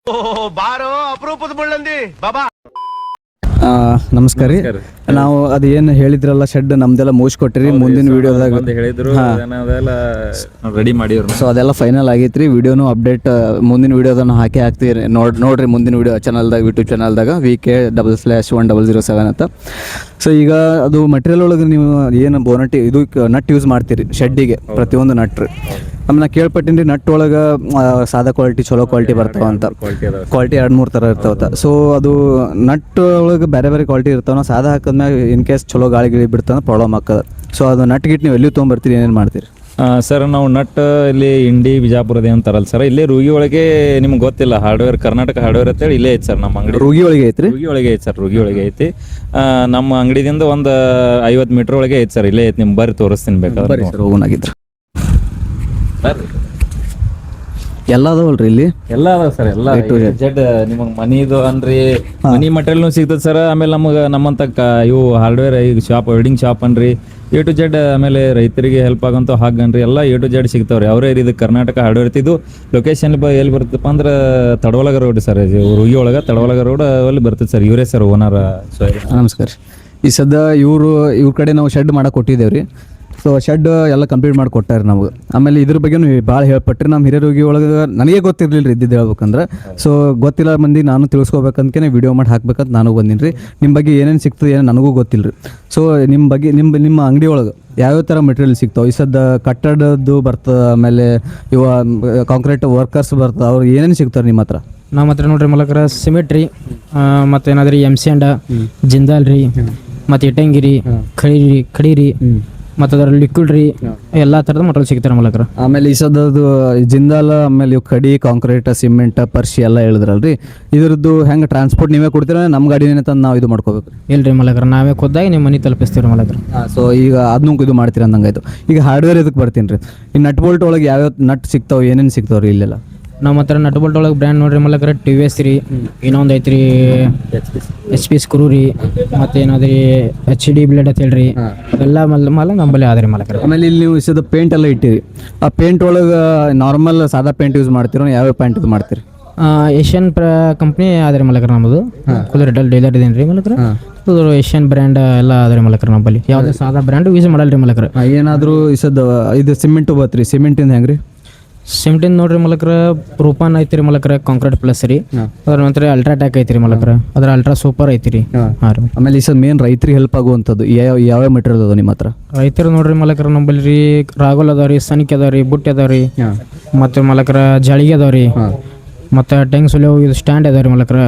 ಬಾರೋ ಅಪರೂಪದ ಮುಳ್ಳಂದಿ ಬಾಬಾ. ನಮಸ್ಕಾರ ರೀ. ನಾವು ಅದು ಏನು ಹೇಳಿದ್ರಲ್ಲ ಶೆಡ್ ನಮ್ದೆಲ್ಲ ಮುಗಿಸ್ಕೊಟ್ಟಿರಿ. ಮುಂದಿನ ವಿಡಿಯೋದಾಗ ಹೇಳಿದ್ರು ರೆಡಿ ಮಾಡಿದ್ರು. ಸೊ ಅದೆಲ್ಲ ಫೈನಲ್ ಆಗೈತ್ರಿ. ವಿಡಿಯೋನು ಅಪ್ಡೇಟ್ ಮುಂದಿನ ವಿಡಿಯೋದನ್ನು ಹಾಕ್ತೀವಿ. ನೋಡ್ರಿ ಮುಂದಿನ ವಿಡಿಯೋ ಚಾನಲ್ದಾಗ, ಯೂಟ್ಯೂಬ್ ಚಾನಲ್ದಾಗ VK/10007 ಅಂತ. ಸೊ ಈಗ ಅದು ಮಟೀರಿಯಲ್ ಒಳಗೆ ನೀವು ಏನು ಬೋನಟ್ ಇದು ನಟ್ ಯೂಸ್ ಮಾಡ್ತೀರಿ ಶೆಡ್ಡಿಗೆ, ಪ್ರತಿಯೊಂದು ನಟ್ರಿ. ಆಮೇಲೆ ನಾ ಕೇಳ್ಪಟ್ಟಿನಿ ರೀ, ನಟ್ ಒಳಗೆ ಸಾದಾ ಕ್ವಾಲಿಟಿ, ಚಲೋ ಕ್ವಾಲಿಟಿ ಬರ್ತಾವ ಅಂತ. ಕ್ವಾಲಿಟಿ 2-3 ಥರ ಇರ್ತಾವ. ಸೊ ಅದು ನಟ್ ಒಳಗೆ ಬೇರೆ ಬೇರೆ ಕ್ವಾಲಿಟಿ ಇರ್ತಾವ. ನಾವು ಸಾದಾ ಹಾಕಿದ್ಮ್ಯಾಗ ಇನ್ ಕೇಸ್ ಚಲೋ ಗಾಳಿ ಗಿಳಿ ಬಿಡ್ತಾನೆ ಪ್ರಾಬ್ಲಮ್ ಆಗ್ತದೆ. ಸೊ ಅದು ನಟ್ ಗಿಟ್ ನೀವು ಎಲ್ಲಿ ತೊಗೊಂಬರ್ತೀರಿ, ಏನೇನು ಮಾಡ್ತೀರಿ? ಸರ್ ನಾವು ನಟ್ ಇಲ್ಲಿ ಇಂಡಿ ಬಿಜಾಪುರದ ಅಂತಾರಲ್ಲ ಸರ್, ಇಲ್ಲೇ ರೂಗಿ ಒಳಗೆ ನಿಮ್ಗೆ ಗೊತ್ತಿಲ್ಲ, ಹಾರ್ಡ್ವೇರ್ ಕರ್ನಾಟಕ ಹಾರ್ಡ್ವೇರ್ ಅಂತೇಳಿ ಇಲ್ಲೇ ಐತಿ ಸರ್ ನಮ್ಮ ಅಂಗಡಿ. ರೂಗಿ ಒಳಗೆ ಐತ್ರಿ? ರೂಗಿ ಒಳಗೆ ಐತಿ ಸರ್, ರೂಗಿ ಒಳಗೆ ಐತಿ. ನಮ್ಮ ಅಂಗಡಿದಿಂದ ಒಂದು 50 ಮೀಟರ್ ಒಳಗೆ ಐತಿ ಸರ್, ಇಲ್ಲೇ ಐತಿ. ನಿಮ್ಗೆ ಬರ್ರಿ ತೋರಿಸ್ತೀನಿ ಬೇಕಾದ್ರೆ. ಹೋಗೋನಾಗಿದ್ರು ಎಲ್ಲ ಅದಾವಲ್ರಿ ಇಲ್ಲಿ? ಎಲ್ಲ ಅದಾವ ಸರ್, ಎಲ್ಲ ಜೆಡ್. ನಿಮಗೆ ಮನಿದು ಅನ್ರಿ, ಮನಿ ಮಟೀರಿಯಲ್ನು ಸಿಗ್ತದೆ ಸರ್. ಆಮೇಲೆ ನಮ್ಮಂತ ಇವು ಹಾರ್ಡ್ವೇರ್ ಈಗ ಶಾಪ್, ವೆಲ್ಡಿಂಗ್ ಶಾಪ್ ಅನ್ರಿ, A to Z. ಆಮೇಲೆ ರೈತರಿಗೆ ಹೆಲ್ಪ್ ಆಗಂತ ಹಾಗನ್ರಿ ಎಲ್ಲ A to Z ಸಿಗ್ತಾವ್ರಿ. ಅವರೇ ಇದು ಕರ್ನಾಟಕ ಹಾರ್ಡ್ವೇರ್. ಇದು ಲೊಕೇಶನ್ ಎಲ್ಲಿ ಬರ್ತಪ್ಪ ಅಂದ್ರೆ ತಡವಲಗ ರೋಡ್ ಸರ್, ರೂಗಿ ಒಳಗೆ ತಡವಲಗ ರೋಡ್ ಅಲ್ಲಿ ಬರ್ತದೆ ಸರ್. ಇವರೇ ಸರ್ ಓನರ್. ನಮಸ್ಕಾರ. ಈ ಸದ್ಯ ಇವ್ರ ಕಡೆ ನಾವು ಶೆಡ್ ಮಾಡಕ್ಕೆ ಕೊಟ್ಟಿದ್ದೇವ್ರಿ. ಸೊ ಶೆಡ್ ಎಲ್ಲ ಕಂಪ್ಲೀಟ್ ಮಾಡಿ ಕೊಟ್ಟಾರೆ ನಮಗೆ. ಆಮೇಲೆ ಇದ್ರ ಬಗ್ಗೆನೂ ಭಾಳ ಹೇಳ್ಪಟ್ರಿ. ನಮ್ಮ ಹಿರಿಯರಿಗೆ ಒಳಗೆ ನನಗೆ ಗೊತ್ತಿರಲಿಲ್ಲ ರೀ ಇದ್ದಿದ್ದು ಹೇಳ್ಬೇಕಂದ್ರೆ. ಸೊ ಗೊತ್ತಿಲ್ಲ ಮಂದಿ ನಾನು ತಿಳ್ಸ್ಕೊಬೇಕಂತನೇ ವಿಡಿಯೋ ಮಾಡಿ ಹಾಕ್ಬೇಕಂತ ನಾನು ಬಂದೀನಿ ರೀ. ನಿಮ್ಮ ಬಗ್ಗೆ ಏನೇನು ಸಿಗ್ತದೆ ಏನೋ ನನಗೂ ಗೊತ್ತಿಲ್ಲ ರೀ. ಸೊ ನಿಮ್ಮ ಬಗ್ಗೆ ನಿಮ್ಮ ಅಂಗಡಿ ಒಳಗೆ ಯಾವ್ಯಾವ ಥರ ಮೆಟೀರಿಯಲ್ ಸಿಗ್ತಾವೆ? ಈ ಸದ್ಯ ಕಟ್ಟಡದ್ದು ಬರ್ತದೆ, ಆಮೇಲೆ ಇವ ಕಾಂಕ್ರೀಟ್ ವರ್ಕರ್ಸ್ ಬರ್ತದೆ, ಅವ್ರು ಏನೇನು ಸಿಗ್ತಾರೆ ನಿಮ್ಮ ಹತ್ರ? ನಮ್ಮ ಹತ್ರ ನೋಡ್ರಿ ಮಲಕರ ಸಿಮೆಂಟ್ ರೀ, ಮತ್ತು ಏನಾದ್ರಿ MC&, ಜಿಂದಾಲ್ ರೀ, ಮತ್ತು ಇಟಂಗಿರಿ, ಖಡೀರಿ, ಮತ್ತು ಅದರ ಲಿಕ್ವಿಡ್ ರೀ, ಎಲ್ಲ ಥರದ ಮಟೀರಿಯಲ್ ಸಿಗ್ತಾರೆ ಮಲಕರ. ಆಮೇಲೆ ಈ ಸದ್ದು ಜಿಂದಾಲ್, ಆಮೇಲೆ ಇವು ಕಡಿ, ಕಾಂಕ್ರೀಟ್, ಸಿಮೆಂಟ್, ಪರ್ಶಿ ಎಲ್ಲ ಹೇಳಿದ್ರಲ್ರಿ, ಇದ್ರದ್ದು ಹೆಂಗೆ ಟ್ರಾನ್ಸ್ಪೋರ್ಟ್ ನೀವೇ ಕೊಡ್ತೀರ, ನಮ್ಮ ಗಾಡಿನೇ ತಂದು ನಾವು ಇದು ಮಾಡ್ಕೋಬೇಕು? ಇಲ್ರಿ ಮಲಕರ, ನಾವೇ ಖುದ್ದಾಗಿ ನಿಮ್ಮ ಮನೆ ತಲುಪಿಸ್ತೀವಿ ಮಲಕರ. ಸೊ ಈಗ ಅದನ್ನೂ ಇದು ಮಾಡ್ತೀರಿ ಅಂದಂಗಾಯ್ತು. ಈಗ ಹಾರ್ಡ್ವೇರ್ ಇದಕ್ಕೆ ಬರ್ತೀನಿ ರೀ. ಈ ನಟ್ ಬೋಲ್ಟ್ ಒಳಗೆ ಯಾವ್ಯಾವ ನಟ್ ಸಿಗ್ತಾವೆ, ಏನೇನು ಸಿಗ್ತಾವೆ ರೀ ಇಲ್ಲೆಲ್ಲ? ನಮ್ಮ ಹತ್ರ ನಟ್ ಬೋಲ್ಟ್ ಒಳಗೆ ಬ್ರ್ಯಾಂಡ್ ನೋಡ್ರಿ ಮಲಕರ, TVS ರೀ, ಇನ್ನೊಂದು ಐತ್ರಿ HP ಸ್ಕ್ರೂ ರೀ, ಮತ್ತು ಏನಾದ್ರಿ HD ಬ್ಲೇಡ್ ಅಂತ ಹೇಳ್ರಿ, ಎಲ್ಲ ನಮ್ಮಲ್ಲಿ ಆದ್ರಿ ಮಲಕರ. ಆಮೇಲೆ ಇಲ್ಲಿ ನೀವು ಇಸದ ಪೇಂಟ್ ಎಲ್ಲ ಇಟ್ಟಿರಿ. ಆ ಪೇಂಟ್ ಒಳಗೆ ನಾರ್ಮಲ್ ಸಾದಾ ಪೇಂಟ್ ಯೂಸ್ ಮಾಡ್ತೀರೋ, ಯಾವ್ಯಾವ ಪೇಂಟ್ ಇದು ಮಾಡ್ತೀರಿ? ಏಷ್ಯನ್ ಕಂಪ್ನಿ ಆದ್ರಿ ಮಲಕರ ನಮ್ಮದು. ಫುಲ್ ರಿಟೇಲ್ ಡೀಲರ್ ಇದೇನು ರೀ ಮಲಕರ. ಏಷ್ಯನ್ ಬ್ರ್ಯಾಂಡ್ ಎಲ್ಲ ಆದ್ರಿ ಮಲಕರ ನಮ್ಮಲ್ಲಿ. ಯಾವುದೇ ಸಾದಾ ಬ್ರ್ಯಾಂಡ್ ಯೂಸ್ ಮಾಡಲ್ರಿ ಮಲಕರ. ಏನಾದರೂ ಇಸದ ಇದು ಸಿಮೆಂಟು ಬತ್ರಿ, ಸಿಮೆಂಟಿಂದ ಹೆಂಗೆ ರೀ? ಸಿಮೆಂಟಿಂದ ನೋಡ್ರಿ ಮಲಕರ, ರೂಪಾನ್ ಐತ್ರಿ ಮಲಕರ, ಕಾಂಕ್ರೀಟ್ ಪ್ಲಸ್ ರೀ. ಅದ್ರ ನಂತರ ಅಲ್ಟ್ರಾಟ್ಯಾಕ್ ಐತ್ರಿ ಮಲಕರ, ಅದ್ರ ಅಲ್ಟ್ರಾ ಸೂಪರ್ ಐತ್ರಿ. ಆಮೇಲೆ ಈ ಸದ್ ಮೇನ್ ರೈತರಿಗೆ ಹೆಲ್ಪ್ ಆಗುವಂಥದ್ದು ಯಾವ ಮೆಟೀರಿಯಲ್ ಅದ ನಿಮ್ಮ ಹತ್ರ? ರೈತರು ನೋಡ್ರಿ ಮಲಕರ ನಮ್ಮಲ್ಲಿ ರೀ ರಾಗೋಲ್ ಅದಾವ್ರಿ, ಸನಿಕ್ ಅದಾವ್ರಿ, ಬುಟ್ಟಿ ಅದಾವ್ರಿ, ಮತ್ತು ಮಲಕರ ಜಾಳಿಗೆ ಅದಾವ್ರಿ, ಮತ್ತು ಟೆಂಗ್ ಸುಲಿಯೋ ಇದು ಸ್ಟ್ಯಾಂಡ್ ಅದಾವ್ರಿ ಮಲಕರ.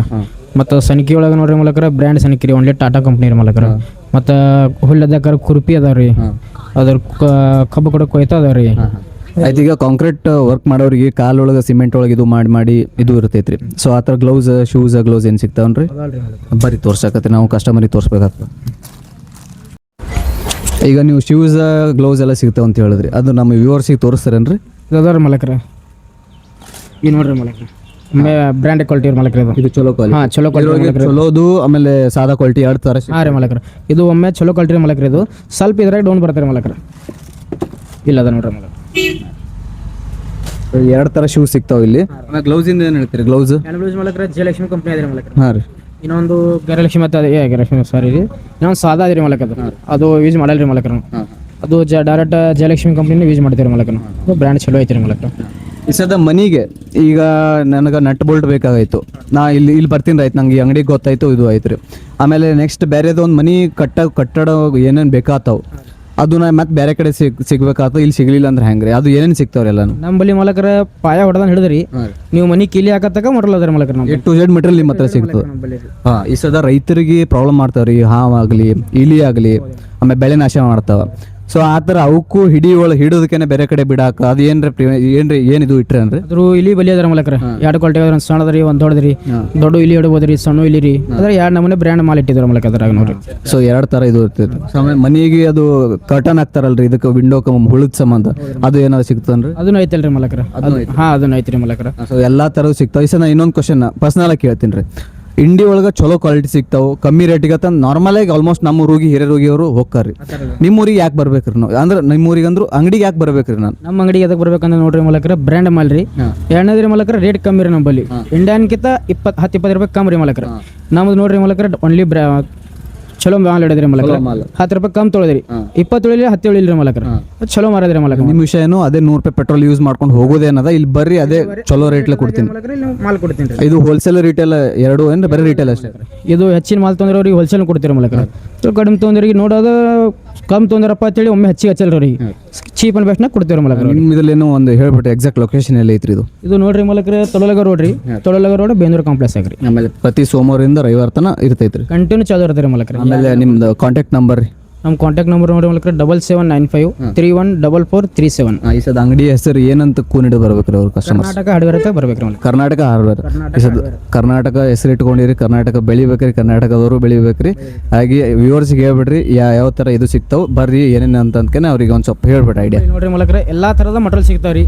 ಮತ್ತು ಸನಿಕಿ ಒಳಗೆ ನೋಡ್ರಿ ಮಲಕರ ಬ್ರ್ಯಾಂಡ್ ಸನಿಕಿ ರೀ, ಓನ್ಲಿ ಟಾಟಾ ಕಂಪ್ನಿ ರೀ ಮಲಕರ. ಮತ್ತು ಹುಲ್ಲದಕ್ಕರ ಕುರ್ಪಿ ಅದಾವ್ರಿ, ಅದ್ರ ಕಬ್ಬು ಕೂಡ ಕೊಯ್ತಾ ಅದಾವ್ರಿ. ಆಯ್ತು. ಈಗ ಕಾಂಕ್ರೀಟ್ ವರ್ಕ್ ಮಾಡೋರಿಗೆ ಕಾಲೊಳಗೆ ಸಿಮೆಂಟ್ ಒಳಗೆ ಇದು ಮಾಡಿ ಇದು ಇರ್ತೈತ್ರಿ. ಸೊ ಆ ಥರ ಶೂಸ್ ಗ್ಲೌಸ್ ಏನು ಸಿಗ್ತಾವನ್ರಿ? ಬರೀ ತೋರ್ಸಕತ್ತಿ, ನಾವು ಕಸ್ಟಮರಿಗೆ ತೋರಿಸ್ಬೇಕಾಗ್ತದೆ. ಈಗ ನೀವು ಶೂಸ್ ಗ್ಲೌಸ್ ಎಲ್ಲ ಸಿಗ್ತಾವ ಅಂತ ಹೇಳಿದ್ರಿ, ಅದು ನಮ್ಮ ವ್ಯೂವರ್ಸಿಗೆ ತೋರಿಸ್ತಾರೇನ್ರಿ? ಅದಾವ್ರಿ ಮಲಕರ. ಈ ನೋಡ್ರಿ ಮಲಕರ, ಬ್ರ್ಯಾಂಡ್ ಕ್ವಾಲಿಟಿ ಮಲಕರ. ಇದು ಚಲೋ ಕ್ವಾಲಿಟಿ. ಹಾಂ, ಚಲೋ ಕ್ವಾಲಿಟಿ, ಚಲೋದು. ಆಮೇಲೆ ಸಾದಾ ಕ್ವಾಲಿಟಿ ಎರಡು ಥರ. ಹಾಂ ರೀ ಮಲಕರ. ಇದು ಒಮ್ಮೆ ಚಲೋ ಕ್ವಾಲಿಟಿ ಮಲಕರ. ಇದು ಸ್ವಲ್ಪ ಇದ್ರಾಗ ಡೌನ್ ಬರ್ತಾರೆ ಮಲಕರ. ಇಲ್ಲ ಅದ ನೋಡ್ರಿ ಮಲಕರ, ಎರಡು ಥರ ಶೂಸ್ ಸಿಗ್ತಾವ ಇಲ್ಲಿ. ಗ್ಲೌಸ್ ಇಂದ ಏನು ಹೇಳ್ತೀರಿ? ಗ್ಲೌಸ್ ಮಲಕರ ಜಯಲಕ್ಷ್ಮಿ ಕಂಪ್ನಿ ಅದ್ರಿ ಮಲಕರ. ಹಾಂ ರೀ. ಇನ್ನೊಂದು ಗರಲಕ್ಷ್ಮಿ ಮತ್ತು ಗರಲಕ್ಷ್ಮಿ ಸಾರಿ ರೀ, ಇನ್ನೊಂದು ಸಾದಾ ಅದ್ರಿ ಮಲಕದ, ಅದು ಯೂಸ್ ಮಾಡಲ್ರಿ ಮಲಕರ. ಅದು ಡೈರೆಕ್ಟ್ ಜಯಲಕ್ಷ್ಮಿ ಕಂಪ್ನಿನ ಯೂಸ್ ಮಾಡ್ತೀವಿ ಮಲಕನ. ಬ್ರ್ಯಾಂಡ್ ಚಲೋ ಐತ್ರಿ ಮಲಕರ. ಈ ಸದ ಮನಿಗೆ ಈಗ ನನಗೆ ನಟ್ ಬೋಲ್ಟ್ ಬೇಕಾಗಾಯ್ತು, ನಾ ಇಲ್ಲಿ ಬರ್ತೀನಿ ಆಯ್ತು, ನಂಗೆ ಈ ಅಂಗಡಿಗೆ ಗೊತ್ತಾಯ್ತು, ಇದು ಆಯ್ತು ರೀ. ಆಮೇಲೆ ನೆಕ್ಸ್ಟ್ ಬೇರೆದು ಒಂದು ಮನಿ ಕಟ್ಟಡ ಏನೇನು ಬೇಕಾಗ್ತಾವೆ, ಅದು ನಾ ಮತ್ತೆ ಬೇರೆ ಕಡೆ ಸಿಗ್ಬೇಕಾಗ್ತದೆ, ಇಲ್ಲಿ ಸಿಗ್ಲಿಲ್ಲ ಅಂದ್ರೆ ಹೆಂಗ್ರಿ? ಅದು ಏನೇನು ಸಿಗ್ತಾವ್ರಿ ಎಲ್ಲ? ನಮ್ಮ ಬಳಿ ಮಲಕರ ಪಾಯ ಹೊಡೆದ ಹಿಡಿದ್ರಿ, ನೀವು ಮನಿ ಕೀಲಿ ಹಾಕತ್ತಕ ಮಾಡಲ್ಲ ಅದ್ರ ಮಲಕರ. A to Z ಮೆಟೀರಿಯಲ್ ನಿಮ್ಮ ಹತ್ರ ಸಿಗ್ತದೆ. ಹಾಂ. ಈ ಸದ ರೈತರಿಗೆ ಪ್ರಾಬ್ಲಮ್ ಮಾಡ್ತಾವ್ರಿ, ಹಾವಾಗಲಿ ಇಲಿ ಆಗಲಿ, ಆಮೇಲೆ ಬೆಳೆ ನಾಶ ಮಾಡ್ತಾವ. ಸೊ ಆ ಥರ ಅವಕ್ಕೂ ಹಿಡೋದಕ್ಕೇನೆ ಬೇರೆ ಕಡೆ ಬಿಡಾಕ ಅದು ಏನಿದು ಇಟ್ರಿ ಅಂದ್ರೆ? ಅದ್ರ ಇಲ್ಲಿ ಬಲಿ ಅದ್ರ ಮಲಕರ. ಎರಡು ಕ್ವಾಲಿಟಿ ಅದ್ರ, ಸಣ್ಣದ್ರಿ, ಒಂದು ದೊಡ್ಡದ್ರಿ. ದೊಡ್ಡ ಇಲ್ಲಿ ಇಡ್ಬೋದ್ರಿ, ಸಣ್ಣ ಇಲ್ಲಿ ರೀ. ಅದ್ರ ಎರಡು ನಮೂನೆ ಬ್ರ್ಯಾಂಡ್ ಮಾಲ್ ಇಟ್ಟಿದ್ರ ಮಲಕ ಅದ್ರಾಗ ನೋಡ್ರಿ. ಸೊ ಎರಡು ಥರ ಇದು ಇರ್ತೈತೆ. ಆಮೇಲೆ ಮನೆಗೆ ಅದು ಕರ್ಟನ್ ಹಾಕ್ತಾರಲ್ರಿ, ಇದಕ್ಕೆ ವಿಂಡೋಕ್ಕೆ ಹುಳದ ಸಂಬಂಧ, ಅದು ಏನಾದ್ರು ಸಿಗ್ತನ್ರಿ? ಅದನ್ನು ಐತಲ್ರಿ ಮಲಕರ. ಹಾಂ, ಅದನ್ನು ಐತ್ರಿ ಮಲಕರ. ಸೊ ಎಲ್ಲಾ ಥರದ್ದು ಸಿಗ್ತಾವ. ಈ ಸಲ ಇನ್ನೊಂದು ಕ್ವಶನ್ ಪರ್ಸನಲ್ ಆಗಿ ಕೇಳ್ತೀನಿ ರೀ. ಇಂಡಿ ಒಳಗೆ ಚಲೋ ಕ್ವಾಲಿಟಿ ಸಿಗ್ತಾವೆ ಕಮ್ಮಿ ರೇಟಿಗೆ ಅಂತ ನಾರ್ಮಲಾಗಿ ಆಲ್ಮೋಸ್ಟ್ ನಮ್ಮ ಊರಿಗೆ ಹಿರಿಯರು ಹೋಗ್ತಾರ್ರಿ. ನಿಮ್ಮ ಊರಿಗೆ ಯಾಕೆ ಬರ್ಬೇಕ್ರಿ ನಾವು ಅಂದ್ರೆ ನಿಮ್ಮ ಊರಿಗೆ ಅಂದ್ರು ಅಂಗಡಿಗೆ ಯಾಕೆ ಬರ್ಬೇಕ್ರಿ ನಾನು? ನಮ್ಮ ಅಂಗಡಿಗೆ ಎದಕ್ಕೆ ಬರ್ಬೇಕಂದ್ರೆ ನೋಡ್ರಿ ಮಲಕ್ರ ಬ್ರ್ಯಾಂಡ್ ಮಾಲ್ ರೀ. ಎರಡನೇದ್ರಿ ಮಲಕ್ರ ರೇಟ್ ಕಮ್ಮಿ ರೀ ನಂಬಲ್ಲಿ. ಇಂಡಿಯನ್ಕಿಂತ 10-20 ರೂಪಾಯಿ ಕಮ್ಮಿ ರೀ ಮಲಕ್ರ. ನಮ್ದು ನೋಡ್ರಿ ಮಲಕ್ರ ಓನ್ಲಿ ಚಲೋ ಮಾಲ್ ಹಿಡಿದ್ರಿ ಮಲಕ್ರ. 10 ರೂಪಾಯಿ ಕಮ್ಮಿ ತೊಳೆದ್ರಿ, 20 ತೊಳಿಲಿ 10 ತೊಳಿಲ್ರಿ ಮಲಕ್ರ. ಚಲೋ ಮಾರದ್ರಿ ಮಲಕ್ರ. ನಿಮ್ಮ ವಿಷಯ ಏನು ಅದೇ 100 ರೂಪಾಯಿ ಪೆಟ್ರೋಲ್ ಯೂಸ್ ಮಾಡ್ಕೊಂಡು ಹೋಗೋದೇನದ ಇಲ್ಲಿ ಬರ್ರಿ ಅದೇ ಚಲೋ ರೇಟ್ಲೆ ಕೊಡ್ತೀನಿ. ಮಲಕ್ರ ಇಲ್ಲಿ ಮಾಲ್ ಕೊಡ್ತೀನಿ ರೀ. ಇದು ಹೋಲ್ಸೇಲ್ ರಿಟೇಲ್ ಎರಡು ಏನು ಬರೀ ರಿಟೇಲ್ ಅಷ್ಟೇ? ಇದು ಹೆಚ್ಚಿನ ಮಾಲ್ ತೊಂದ್ರೆ ಹೋಲ್ಸೇಲ್ ಕೊಡ್ತೀರಿ ಮಲಕ್ರ. ಕಡಿಮೆ ತೊಂದ್ರಿಗೆ ನೋಡೋದು ಕಮ್ಮಿ ತೊಂದ್ರಪ್ಪ ಅಂತೇಳಿ ಒಮ್ಮೆ ಹೆಚ್ಚಿಗೆ ಹಚ್ಚಲ್ರಿ ಅವ್ರಿಗೆ ಚೀಪ್ ಅಂಡ್ ಬೆಸ್ಟ್ನಾಗ ಕೊಡ್ತೀವಿ ಮಲಕ್ರ. ನಿಮ್ಮ ಇದ್ರಲ್ಲೇನೋ ಒಂದು ಹೇಳ್ಬಿಟ್ಟು ಎಕ್ಸಾಕ್ಟ್ ಲೊಕೇಶನ್ ಎಲ್ಲ ಐತ್ರಿ ಇದು? ಇದು ನೋಡ್ರಿ ಮಲಕ್ರ ತೊಳಲಗ ರೋಡ್ ರೀ. ತೊಳಲಗ ರೋಡ್ ಬೇಂದೂರು ಕಾಂಪ್ಲೆಕ್ಸ್ ಆಗ್ರಿ. ಆಮೇಲೆ ಪ್ರತಿ ಸೋಮವಾರದಿಂದ ರವಿವಾರ ತನ ಇರ್ತೈತ್ರಿ ಕಂಟಿನ್ಯೂ ಚಾಲು ಇರ್ತಾರೆ ಮಲಕ್ರ. ಆಮೇಲೆ ನಿಮ್ದು ಕಾಂಟ್ಯಾಕ್ಟ್ ನಂಬರ್ ರೀ? ನಮ್ಮ ಕಾಂಟ್ಯಾಕ್ಟ್ ನಂಬರ್ ನೋಡ್ರಿ ಮಲಕ್ರ 7795314437. ಈ ಸದ ಅಂಗಡಿ ಹೆಸರು ಏನಂತ ಕೂನಿಡು ಬರ್ಬೇಕ್ರಿ ಅವ್ರ ಕಸ್ಟಮರ್? ಕರ್ನಾಟಕ ಹಾರ್ಡ್ವೇರ್ ಬರ್ಬೇಕ್ರಿ ಮಲಕ್ರ. ಕರ್ನಾಟಕ ಹಾರ್ಡ್ವೇರ್. ಈ ಸದ ಕರ್ನಾಟಕ ಹೆಸರು ಇಟ್ಕೊಂಡಿರಿ, ಕರ್ನಾಟಕ ಬೆಳಿಬೇಕ್ರಿ, ಕರ್ನಾಟಕದವರು ಬೆಳಿಬೇಕ್ರಿ. ಹಾಗೆ ವ್ಯೂವರ್ಸ್ಗೆ ಹೇಳ್ಬಿಡ್ರಿ ಯಾವ ಥರ ಇದು ಸಿಗ್ತಾವೆ ಬರ್ರಿ ಏನೇನು ಅಂತಂದ್ಕೇನೆ ಅವ್ರಿಗೆ ಒಂದು ಸ್ವಲ್ಪ ಹೇಳ್ಬಿಡ್ರಿ ಐಡಿಯಾ. ನೋಡ್ರಿ ಮಲಕ್ರ ಎಲ್ಲಾ ಥರದ ಮಟೀರಿಯಲ್ ಸಿಗ್ತಾವ್ರಿ.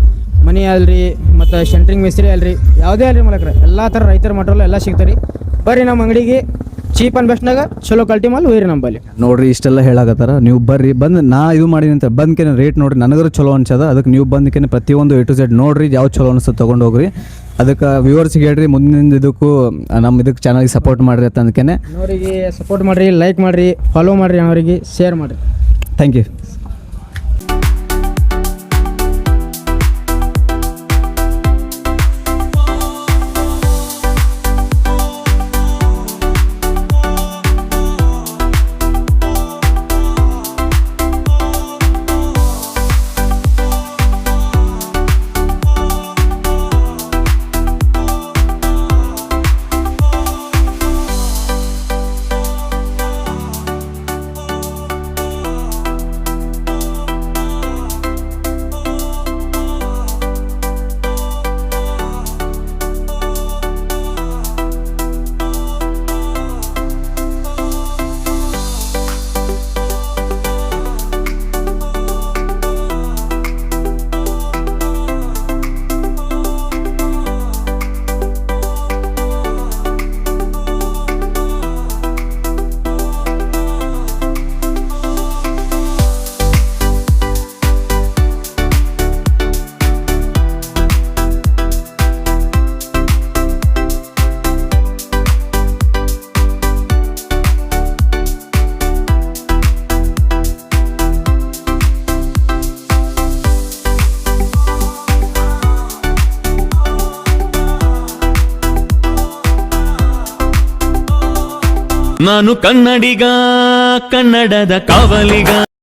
ಮನಿ ಅಲ್ರಿ ಮತ್ತು ಸೆಂಟ್ರಿಂಗ್ ಮಿಸ್ತ್ರಿ ಅಲ್ರಿ ಯಾವುದೇ ಅಲ್ರಿ ಮಲಕ್ರ ಎಲ್ಲಾ ಥರ ರೈತರ ಮಟೀರಿಯಲ್ ಎಲ್ಲ ಸಿಗ್ತಾವ್ರಿ. ಬರ್ರಿ ನಮ್ಮ ಅಂಗಡಿಗೆ ಚೀಪ್ ಅಂಡ್ ಬೆಸ್ಟ್ನಾಗ ಚಲೋ ಕ್ವಾಲಿಟಿ ಮಾಲ್ ಒಯ್ರಿ ನಂಬಲ್ಲಿ. ನೋಡ್ರಿ ಇಷ್ಟೆಲ್ಲ ಹೇಳಾಕತ್ತಾರ, ನೀವು ಬರ್ರಿ ಬಂದು ನಾ ಇದು ಮಾಡೀನಿ ಅಂತ ಬಂದ್ಕೇನೆ ರೇಟ್ ನೋಡ್ರಿ ನನಗರು ಚಲೋ ಅನ್ಸದ. ಅದಕ್ಕೆ ನೀವು ಬಂದ್ಕೇನೆ ಪ್ರತಿಯೊಂದು A to Z ನೋಡ್ರಿ ಯಾವ್ದು ಚಲೋ ಅನಿಸ್ತದೆ ತೊಗೊಂಡು ಹೋಗ್ರಿ. ಅದಕ್ಕೆ ವ್ಯೂವರ್ಸ್ಗೆ ಹೇಳ್ರಿ ಮುಂದಿನ ಇದಕ್ಕೂ ನಮ್ಮ ಇದಕ್ಕೆ ಚಾನಲ್ಗೆ ಸಪೋರ್ಟ್ ಮಾಡಿರಿ ಅಂತ ಅಂದ್ಕೇನೆ. ಅವರಿಗೆ ಸಪೋರ್ಟ್ ಮಾಡಿರಿ, ಲೈಕ್ ಮಾಡಿರಿ, ಫಾಲೋ ಮಾಡಿರಿ, ಅವರಿಗೆ ಶೇರ್ ಮಾಡಿರಿ. Thank you. ನಾನು ಕನ್ನಡಿಗ, ಕನ್ನಡದ ಕಾವಲಿಗ.